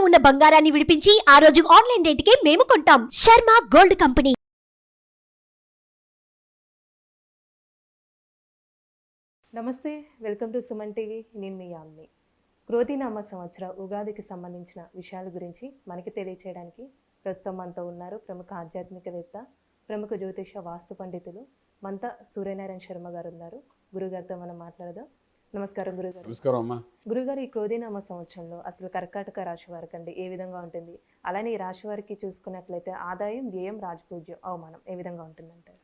ఉన్న బంగారాన్ని విడిపించి ఆ రోజు ఆన్లైన్ రేటుకే మేము కొంటాం. Sharma gold company. నమస్తే, వెల్కమ్ టు సుమన్ టీవీ. నేను మీ యామ్ని. క్రోధినామ సంవత్సర ఉగాదికి సంబంధించిన విషయాల గురించి మనకి తెలియచేయడానికి ప్రస్తుతం మనతో ఉన్నారు ప్రముఖ ఆధ్యాత్మికవేత్త, ప్రముఖ జ్యోతిష వాస్తు పండితులు మంత సూర్యనారాయణ శర్మ గారు ఉన్నారు. గురుగారితో మనం మాట్లాడదాం. నమస్కారం గురుగారు. నమస్కారం అమ్మా. గురుగారు, ఈ క్రోధినామ సంవత్సరంలో అసలు కర్కాటక రాశి వారికి అండి ఏ విధంగా ఉంటుంది? అలానే ఈ రాశి వారికి చూసుకున్నట్లయితే ఆదాయం, వ్యయం, రాజపూజ్యం, అవమానం ఏ విధంగా ఉంటుందంటారు?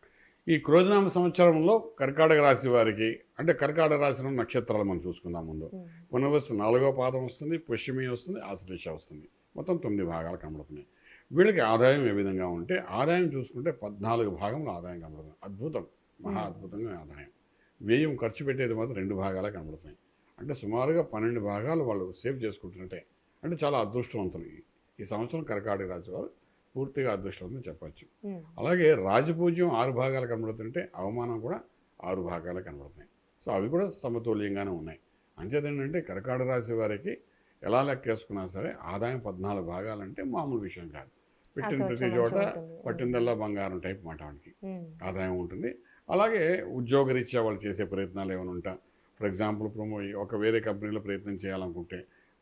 ఈ క్రోధినామ సంవత్సరంలో కర్కాటక రాశి వారికి, అంటే కర్కాటక రాశిలో నక్షత్రాలు మనం చూసుకుందాం. ముందు పునర్వసు 4వ పాదం వస్తుంది, పుష్యమి వస్తుంది, ఆశ్లేష వస్తుంది. మొత్తం 9 భాగాలు కనబడుతున్నాయి. వీళ్ళకి ఆదాయం ఏ విధంగా ఉంటే, ఆదాయం చూసుకుంటే 14 భాగంలో ఆదాయం కనబడుతుంది. అద్భుతం, మహా అద్భుతంగా ఆదాయం. వ్యయం ఖర్చు పెట్టేది మాత్రం 2 భాగాలే కనబడుతున్నాయి. అంటే సుమారుగా 12 భాగాలు వాళ్ళు సేవ్ చేసుకుంటున్నట్టే. అంటే చాలా అదృష్టవంతులు ఈ సంవత్సరం కర్కాటక రాశి వారు పూర్తిగా అదృష్టవంతం చెప్పచ్చు. అలాగే రాజపూజ్యం 6 భాగాలు కనబడుతుంటే అవమానం కూడా 6 భాగాలు కనబడుతున్నాయి. సో అవి కూడా సమతుల్యంగానే ఉన్నాయి. అంచేదేంటంటే కర్కాటక రాశి వారికి ఎలా లెక్కేసుకున్నా సరే ఆదాయం 14 భాగాలంటే మామూలు విషయం కాదు. పెట్టిన ప్రతి చోట పట్టిందల్లా బంగారం టైప్ మాట వానికి ఆదాయం ఉంటుంది. అలాగే ఉద్యోగరీత్యా వాళ్ళు చేసే ప్రయత్నాలు ఏమైనా ఉంటా, ఫర్ ఎగ్జాంపుల్ ఒక వేరే కంపెనీలో ప్రయత్నం చేయాలనుకుంటే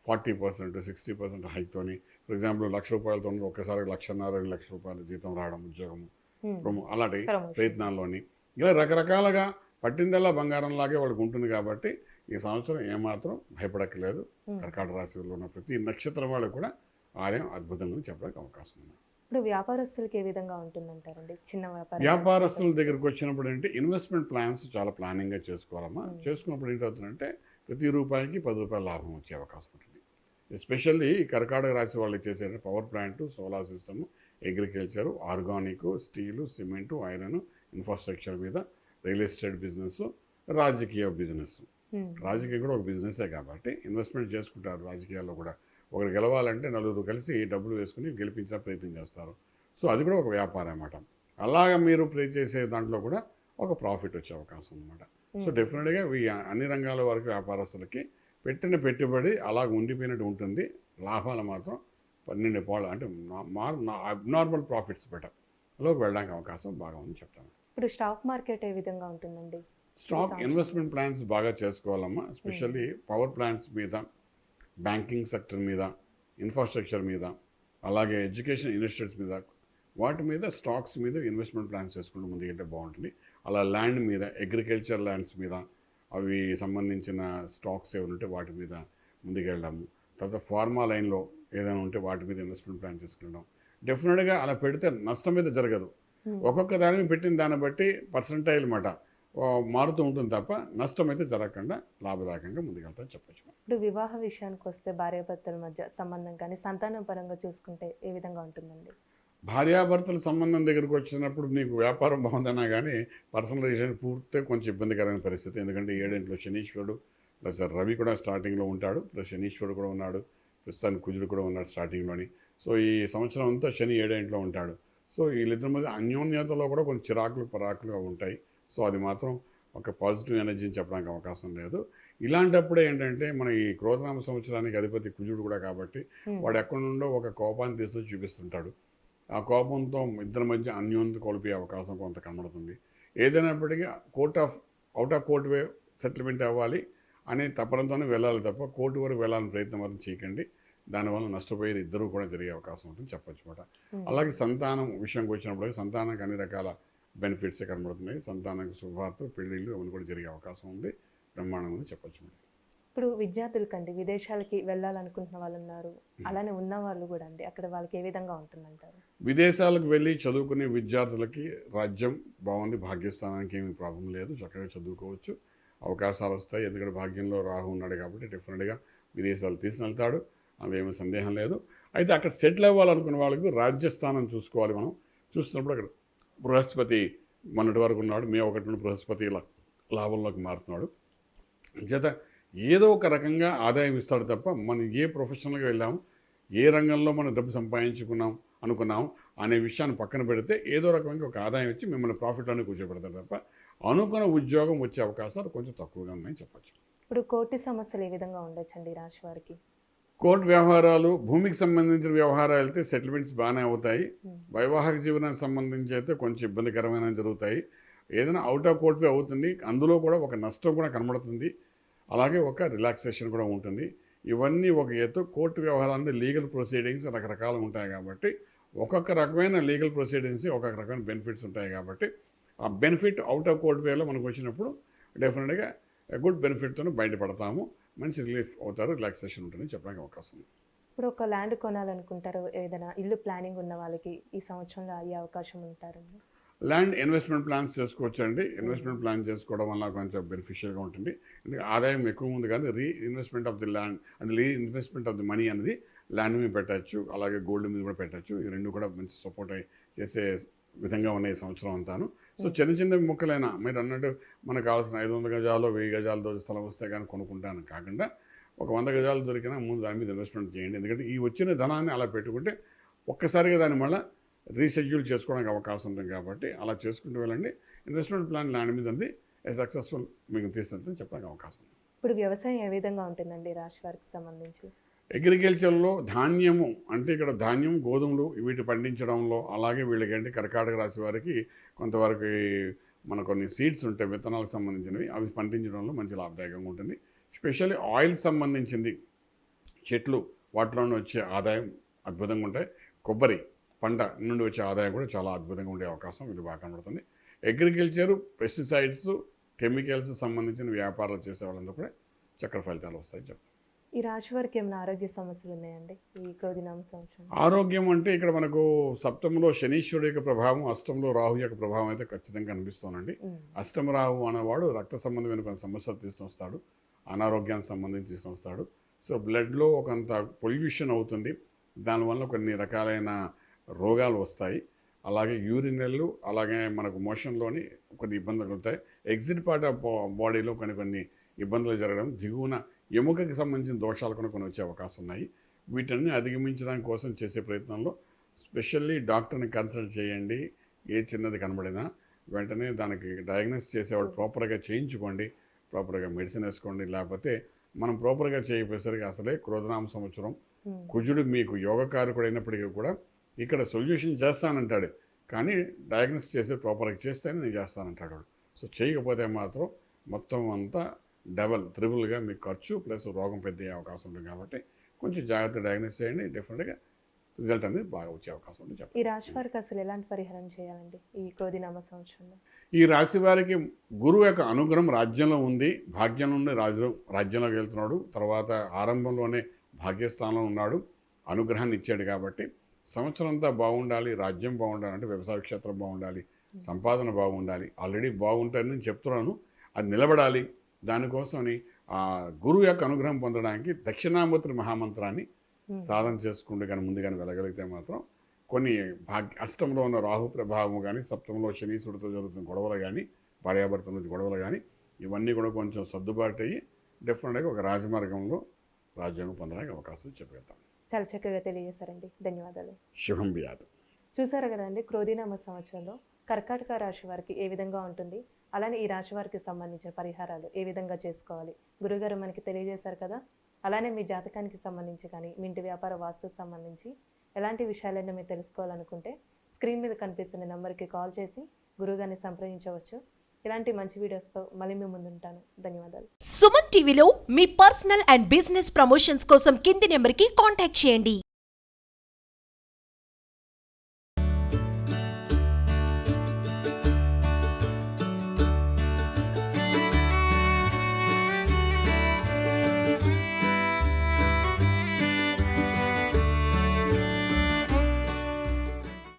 40%, 60% హైక్తోని, ఫర్ ఎగ్జాంపుల్ ₹1,00,000 ఒక్కసారి 1,50,000, 2 లక్షల జీతం రావడం, ఉద్యోగము, అలాంటి ప్రయత్నాల్లోని ఇలా రకరకాలుగా పట్టిందల్లా బంగారం లాగే వాళ్ళకి ఉంటుంది. కాబట్టి ఈ సంవత్సరం ఏమాత్రం భయపడక్కలేదు. కర్కాటక రాశిలో ఉన్న ప్రతి నక్షత్రం వాళ్ళకు కూడా ఆదాయం అద్భుతంగా చెప్పడానికి అవకాశం ఉంది. ఇప్పుడు వ్యాపారస్తులకి ఏ విధంగా ఉంటుందంటారండి? చిన్న వ్యాపారస్తుల దగ్గరికి వచ్చినప్పుడు అంటే ఇన్వెస్ట్మెంట్ ప్లాన్స్ చాలా ప్లానింగ్గా చేసుకోవాలమ్మా. చేసుకున్నప్పుడు ఏంటవుతుందంటే ప్రతి రూపాయికి ₹10 లాభం వచ్చే అవకాశం ఉంటుంది. ఎస్పెషల్లీ కర్కాటక రాశి వాళ్ళు చేసే power plant, solar system, agriculture, organic, steel, cement, iron, infrastructure మీద, రియల్ ఎస్టేట్ బిజినెస్, రాజకీయ బిజినెస్. రాజకీయం కూడా ఒక బిజినెసే కాబట్టి ఇన్వెస్ట్మెంట్ చేసుకుంటారు. రాజకీయాల్లో కూడా ఒకరు గెలవాలంటే నలుగురు కలిసి డబ్బులు వేసుకుని గెలిపించే ప్రయత్నం చేస్తారు. సో అది కూడా ఒక వ్యాపారం అన్నమాట. అలాగ మీరు ప్రే చేసే దాంట్లో కూడా ఒక ప్రాఫిట్ వచ్చే అవకాశం అనమాట. సో డెఫినెట్గా అన్ని రంగాల వరకు వ్యాపారస్తులకి పెట్టిన పెట్టుబడి అలాగ ఉండిపోయినట్టు ఉంటుంది. లాభాలు మాత్రం 12 పాళ్ళు, అంటే అబ్నార్మల్ ప్రాఫిట్స్ లోకి వెళ్ళడానికి అవకాశం బాగా ఉంది చెప్తాను. ఇప్పుడు స్టాక్ మార్కెట్ ఏ విధంగా ఉంటుందండి? స్టాక్ ఇన్వెస్ట్మెంట్ ప్లాన్స్ బాగా చేసుకోవాలమ్మా. ఎస్పెషల్లీ పవర్ ప్లాంట్స్ మీద, బ్యాంకింగ్ సెక్టర్ మీద, ఇన్ఫ్రాస్ట్రక్చర్ మీద, అలాగే ఎడ్యుకేషన్ ఇన్స్టిట్యూట్స్ మీద, వాటి మీద స్టాక్స్ మీద ఇన్వెస్ట్మెంట్ ప్లాన్స్ చేసుకుంటూ ముందుకంటే బాగుంటుంది. అలా ల్యాండ్ మీద, అగ్రికల్చర్ ల్యాండ్స్ మీద అవి సంబంధించిన స్టాక్స్ ఏమైనా ఉంటే వాటి మీద ముందుకెళ్ళడము. తర్వాత ఫార్మా లైన్లో ఏదైనా ఉంటే వాటి మీద ఇన్వెస్ట్మెంట్ ప్లాన్ చేసుకుంటాం. డెఫినెట్గా అలా పెడితే నష్టం మీద జరగదు. ఒక్కొక్క దాని మీద పెట్టిన దాన్ని బట్టి పర్సంటైల్ మాట మారుతూ ఉంటుంది తప్ప నష్టం అయితే జరగకుండా లాభదాయకంగా ముందుకెళ్తా చెప్పచ్చు. ఇప్పుడు వివాహ విషయానికి వస్తే భార్యాభర్తల మధ్య సంబంధం కానీ సంతానం పరంగా చూసుకుంటే ఏ విధంగా ఉంటుందండి? భార్యాభర్తల సంబంధం దగ్గరికి వచ్చినప్పుడు నీకు వ్యాపారం బాగుందన్నా కానీ పర్సనల్ రిలేషన్ పూర్తిగా కొంచెం ఇబ్బందికరమైన పరిస్థితి. ఎందుకంటే 7 ఇంట్లో శనీశ్వరుడు ప్లస్ రవి కూడా స్టార్టింగ్లో ఉంటాడు, ప్లస్ శనీశ్వరుడు కూడా ఉన్నాడు, ప్రస్తుతానికి కుజుడు కూడా ఉన్నాడు స్టార్టింగ్లోని. సో ఈ సంవత్సరం అంతా శని 7 ఇంట్లో ఉంటాడు. సో వీళ్ళిద్దరి మధ్య అన్యోన్యతలో కూడా కొంచెం చిరాకులు పరాకులుగా ఉంటాయి. సో అది మాత్రం ఒక పాజిటివ్ ఎనర్జీని చెప్పడానికి అవకాశం లేదు. ఇలాంటప్పుడే ఏంటంటే మన ఈ క్రోధనామ సంవత్సరానికి అధిపతి కుజుడు కూడా కాబట్టి వాడు ఎక్కడి నుండో ఒక కోపాన్ని తీసుకొచ్చి చూపిస్తుంటాడు. ఆ కోపంతో ఇద్దరి మధ్య అన్యోన్యత కోల్పోయే అవకాశం కొంత కనబడుతుంది. ఏదైనప్పటికీ out of court way settlement అవ్వాలి అనే తపనంతోనే వెళ్ళాలి తప్ప కోర్టు వరకు వెళ్ళాలని ప్రయత్నం మాత్రం చేయకండి. దానివల్ల నష్టపోయేది ఇద్దరు కూడా జరిగే అవకాశం ఉంటుంది చెప్పచ్చు మాట. అలాగే సంతానం విషయంకి వచ్చినప్పుడు సంతానానికి అన్ని రకాల బెనిఫిట్స్ కనబడుతున్నాయి. సంతానానికి శుభవార్తలు, పెళ్ళిళ్ళు అవన్నీ కూడా జరిగే అవకాశం ఉంది. బ్రహ్మాండంగా ఉంది చెప్పచ్చు మేడం. ఇప్పుడు విద్యార్థులకండి విదేశాలకి వెళ్ళాలనుకుంటున్న వాళ్ళు ఉన్నారు, అలానే ఉన్న వాళ్ళు కూడా అండి, అక్కడ వాళ్ళకి ఏ విధంగా ఉంటుందంటారు? విదేశాలకు వెళ్ళి చదువుకునే విద్యార్థులకి రాజ్యం బాగుంది, భాగ్యస్థానానికి ఏమీ ప్రాబ్లం లేదు, చక్కగా చదువుకోవచ్చు, అవకాశాలు వస్తాయి. ఎందుకంటే భాగ్యంలో రాహు ఉన్నాడు కాబట్టి డెఫినెట్గా విదేశాలు తీసుకెళ్తాడు, అదేమీ సందేహం లేదు. అయితే అక్కడ సెటిల్ అవ్వాలనుకున్న వాళ్ళకి రాజ్యస్థానం చూసుకోవాలి. మనం చూస్తున్నప్పుడు అక్కడ బృహస్పతి మొన్నటి వరకు ఉన్నాడు, మే 1 నుండి బృహస్పతి లాభంలోకి మారుతున్నాడు. చేత ఏదో ఒక రకంగా ఆదాయం ఇస్తాడు తప్ప మనం ఏ ప్రొఫెషనల్గా వెళ్ళాము, ఏ రంగంలో మనం డబ్బు అనుకున్నాము అనే విషయాన్ని పక్కన పెడితే ఏదో రకంగా ఒక ఆదాయం ఇచ్చి మిమ్మల్ని ప్రాఫిట్లోనే కూర్చోబెడతాడు తప్ప అనుకున్న ఉద్యోగం వచ్చే అవకాశాలు కొంచెం తక్కువగా ఉన్నాయని చెప్పచ్చు. ఇప్పుడు కోర్టు సమస్యలు ఏ విధంగా ఉండొచ్చండి రాశి వారికి? కోర్టు వ్యవహారాలు, భూమికి సంబంధించిన వ్యవహారాలు అయితే సెటిల్మెంట్స్ బాగానే అవుతాయి. వైవాహిక జీవనానికి సంబంధించి అయితే కొంచెం ఇబ్బందికరమైన జరుగుతాయి. ఏదైనా అవుట్ ఆఫ్ కోర్టువే అవుతుంది, అందులో కూడా ఒక నష్టం కూడా కనబడుతుంది, అలాగే ఒక రిలాక్సేషన్ కూడా ఉంటుంది. ఇవన్నీ ఒక ఎత్తు. కోర్టు వ్యవహారాలు లీగల్ ప్రొసీడింగ్స్ రకరకాలు ఉంటాయి కాబట్టి ఒక్కొక్క రకమైన లీగల్ ప్రొసీడింగ్స్ ఒక్కొక్క రకమైన బెనిఫిట్స్ ఉంటాయి కాబట్టి ఆ బెనిఫిట్ అవుట్ ఆఫ్ కోర్ట్ వేలో మనకు వచ్చినప్పుడు డెఫినెట్గా గుడ్ బెనిఫిట్తో బయటపడతాము, మంచి రిలీఫ్ అవుతారు, రిలాక్సేషన్ ఉంటుందని చెప్పడానికి అవకాశం ఉంది. ఇప్పుడు ఒక ల్యాండ్ కొనాలనుకుంటారు, ఏదైనా ఇల్లు ప్లానింగ్ ఉన్న వాళ్ళకి ఈ సంవత్సరంలో అయ్యే అవకాశం ఉంటారండి. ల్యాండ్ ఇన్వెస్ట్మెంట్ ప్లాన్స్ చేసుకోవచ్చండి. ఇన్వెస్ట్మెంట్ ప్లాన్ చేసుకోవడం వల్ల కొంచెం బెనిఫిషియల్గా ఉంటుంది. ఎందుకంటే ఆదాయం ఎక్కువ ఉంది కానీ reinvestment of the land and reinvestment of the money అనేది ల్యాండ్ మీద పెట్టచ్చు, అలాగే గోల్డ్ మీద కూడా పెట్టచ్చు. ఈ రెండు కూడా మంచి సపోర్ట్ చేసే విధంగా ఉన్నాయి ఈ సంవత్సరం అంతాను. సో చిన్న చిన్న ముక్కలైనా మీరు అన్నట్టు మనకు కావాల్సిన 500 గజాలు 1000 గజాలు స్థలం వస్తే కానీ కొనుక్కుంటాను కాకుండా ఒక 100 గజాలు దొరికినా ముందు దాని మీద ఇన్వెస్ట్మెంట్ చేయండి. ఎందుకంటే ఈ వచ్చిన ధనాన్ని అలా పెట్టుకుంటే ఒక్కసారిగా దాన్ని మళ్ళీ రీషెడ్యూల్ చేసుకోవడానికి అవకాశం ఉంటుంది కాబట్టి అలా చేసుకుంటూ వెళ్ళండి. ఇన్వెస్ట్మెంట్ ప్లాన్ ల్యాండ్ మీద ఉంది సక్సెస్ఫుల్ మీకు తీసినట్టు చెప్పడానికి అవకాశం ఉంది. ఇప్పుడు వ్యవసాయం ఏ విధంగా ఉంటుందండి రాశి వారికి సంబంధించి? అగ్రికల్చర్లో ధాన్యము అంటే ఇక్కడ ధాన్యం, గోధుమలు వీటి పండించడంలో, అలాగే వీళ్ళకంటే కర్కాటక రాశి వారికి కొంతవరకు మన కొన్ని సీడ్స్ ఉంటాయి విత్తనాలకు సంబంధించినవి, అవి పండించడంలో మంచి లాభదాయకంగా ఉంటుంది. స్పెషల్లీ ఆయిల్ సంబంధించింది చెట్లు వాటిలోనే వచ్చే ఆదాయం అద్భుతంగా ఉంటాయి. కొబ్బరి పంట నుండి వచ్చే ఆదాయం కూడా చాలా అద్భుతంగా ఉండే అవకాశం ఇది బాగా కనబడుతుంది. అగ్రికల్చరు, పెస్టిసైడ్స్, కెమికల్స్ సంబంధించిన వ్యాపారాలు చేసే వాళ్ళందరూ కూడా చక్కటి ఫలితాలు వస్తాయి చెప్తారు. ఈ రాశి వారికి ఏమైనా ఆరోగ్య సమస్యలు ఉన్నాయండి ఈ క్రోధినామ సంవత్సరం? ఆరోగ్యం అంటే ఇక్కడ మనకు సప్తమంలో శనీశ్వరుడు యొక్క ప్రభావం, అష్టంలో రాహు యొక్క ప్రభావం అయితే ఖచ్చితంగా కనిపిస్తోందండి. అష్టమ రాహు అనేవాడు రక్త సంబంధమైన కొన్ని సమస్యలు తీసుకొస్తాడు, అనారోగ్యానికి సంబంధించి తీసుకొస్తాడు. సో బ్లడ్లో కొంత పొల్యూషన్ అవుతుంది, దానివల్ల కొన్ని రకాలైన రోగాలు వస్తాయి. అలాగే యూరినల్లు, అలాగే మనకు మోషన్లోని కొన్ని ఇబ్బందులు ఉంటాయి. ఎగ్జిట్ పార్ట్ ఆఫ్ బాడీలో కొన్ని ఇబ్బందులు జరగడం, దిగువన ఎముకకి సంబంధించిన దోషాలు కూడా కొన్ని వచ్చే అవకాశం ఉన్నాయి. వీటన్ని అధిగమించడానికి కోసం చేసే ప్రయత్నంలో స్పెషల్లీ డాక్టర్ని కన్సల్ట్ చేయండి. ఏ చిన్నది కనబడినా వెంటనే దానికి డయాగ్నోస్ చేసేవాడు ప్రాపర్గా చేయించుకోండి, ప్రాపర్గా మెడిసిన్ వేసుకోండి. లేకపోతే మనం ప్రాపర్గా చేయకపోయేసరికి అసలే క్రోధనామ సంవత్సరం కుజుడు మీకు యోగకారకుడు అయినప్పటికీ కూడా ఇక్కడ సొల్యూషన్ చేస్తానంటాడు, కానీ డయాగ్నోస్ చేసి ప్రాపర్గా చేస్తేనే నేను చేస్తానంటాడు. సో చేయకపోతే మాత్రం మొత్తం అంతా త్రిబుల్గా మీకు ఖర్చు ప్లస్ రోగం పెద్ద అవకాశం ఉంటుంది. కాబట్టి కొంచెం జాగ్రత్త డయాగ్నోస్ చేయండి, డెఫినెట్గా రిజల్ట్ అనేది బాగా వచ్చే అవకాశం ఉంది. ఈ రాశి వారికి అసలు ఎలాంటి పరిహారం చేయాలండి ఈ క్రోధినామ సంవత్సరంలో? ఈ రాశి వారికి గురువు యొక్క అనుగ్రహం రాజ్యంలో ఉంది. భాగ్యం నుండి రాజ్యంలోకి వెళ్తున్నాడు, తర్వాత ఆరంభంలోనే భాగ్యస్థానంలో ఉన్నాడు, అనుగ్రహాన్ని ఇచ్చాడు. కాబట్టి సంవత్సరం అంతా బాగుండాలి, రాజ్యం బాగుండాలి అంటే వ్యవసాయ క్షేత్రం బాగుండాలి, సంపాదన బాగుండాలి. ఆల్రెడీ బాగుంటాయని నేను చెప్తున్నాను, అది నిలబడాలి. దానికోసమని ఆ గురువు యొక్క అనుగ్రహం పొందడానికి దక్షిణామూర్తి మహామంత్రాన్ని సాధన చేసుకుంటూ కానీ ముందుగానే వెళ్ళగలిగితే మాత్రం కొన్ని అష్టంలో ఉన్న రాహు ప్రభావం కానీ, సప్తంలో శనీశ్వరుడితో జరుగుతున్న గొడవలు కానీ, భార్యాభర్తల నుంచి గొడవలు కానీ, ఇవన్నీ కూడా కొంచెం సర్దుబాటు అయ్యి డెఫినెట్గా ఒక రాజమార్గంలో రాజ్యాంగం పొందడానికి అవకాశం చెప్పగలుగుతాం. చాలా చక్కగా తెలియజేశారండి, ధన్యవాదాలు. శుభం బియాదు. చూసారు కదండి, క్రోధినామ సంవత్సరంలో కర్కాటక రాశి వారికి ఏ విధంగా ఉంటుంది, అలానే ఈ రాశి వారికి సంబంధించిన పరిహారాలు ఏ విధంగా చేసుకోవాలి గురుగారు మనకి తెలియజేశారు కదా. అలానే మీ జాతకానికి సంబంధించి కానీ, మీ ఇంటి వ్యాపార వాస్తుకు సంబంధించి ఎలాంటి విషయాలైనా మీరు తెలుసుకోవాలనుకుంటే స్క్రీన్ మీద కనిపిస్తున్న నెంబర్కి కాల్ చేసి గురుగారిని సంప్రదించవచ్చు. ఇలాంటి మంచి వీడియోస్తో మళ్ళీ మీ ముందుంటాను. ధన్యవాదాలు. సుమన్ టీవీలో మీ పర్సనల్ అండ్ బిజినెస్ ప్రమోషన్స్ కోసం కింది నెంబర్కి కాంటాక్ట్ చేయండి.